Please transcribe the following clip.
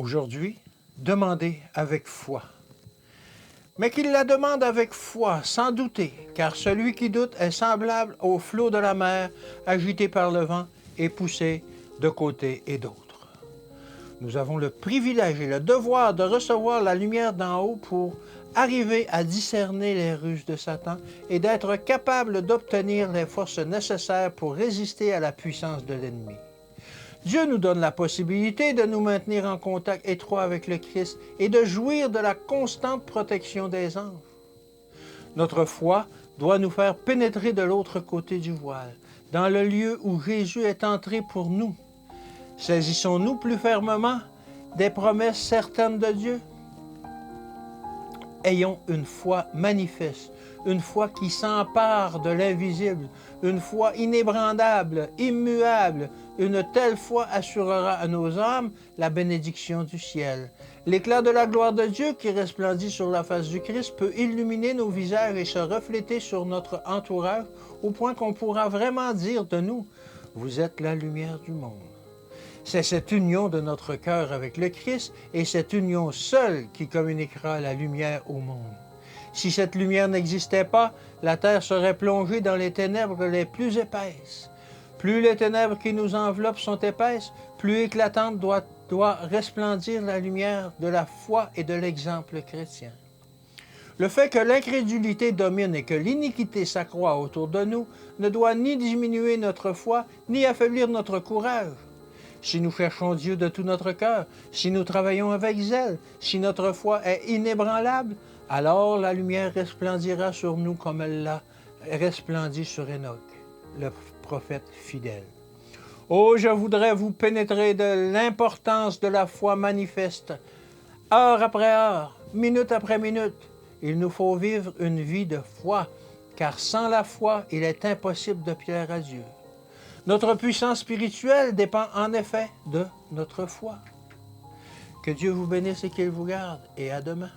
Aujourd'hui, demandez avec foi. Mais qu'il la demande avec foi, sans douter, car celui qui doute est semblable au flot de la mer, agité par le vent et poussé de côté et d'autre. Nous avons le privilège et le devoir de recevoir la lumière d'en haut pour arriver à discerner les ruses de Satan et d'être capable d'obtenir les forces nécessaires pour résister à la puissance de l'ennemi. Dieu nous donne la possibilité de nous maintenir en contact étroit avec le Christ et de jouir de la constante protection des anges. Notre foi doit nous faire pénétrer de l'autre côté du voile, dans le lieu où Jésus est entré pour nous. Saisissons-nous plus fermement des promesses certaines de Dieu? Ayons une foi manifeste, une foi qui s'empare de l'invisible, une foi inébranlable, immuable. Une telle foi assurera à nos âmes la bénédiction du ciel. L'éclat de la gloire de Dieu qui resplendit sur la face du Christ peut illuminer nos visages et se refléter sur notre entourage au point qu'on pourra vraiment dire de nous, « Vous êtes la lumière du monde ». C'est cette union de notre cœur avec le Christ et cette union seule qui communiquera la lumière au monde. Si cette lumière n'existait pas, la terre serait plongée dans les ténèbres les plus épaisses. Plus les ténèbres qui nous enveloppent sont épaisses, plus éclatante doit resplendir la lumière de la foi et de l'exemple chrétien. Le fait que l'incrédulité domine et que l'iniquité s'accroît autour de nous ne doit ni diminuer notre foi, ni affaiblir notre courage. Si nous cherchons Dieu de tout notre cœur, si nous travaillons avec zèle, si notre foi est inébranlable, alors la lumière resplendira sur nous comme elle l'a resplendi sur Enoch, le prophète fidèle. Oh, je voudrais vous pénétrer de l'importance de la foi manifeste. Heure après heure, minute après minute, il nous faut vivre une vie de foi, car sans la foi, il est impossible de plaire à Dieu. Notre puissance spirituelle dépend en effet de notre foi. Que Dieu vous bénisse et qu'il vous garde, et à demain.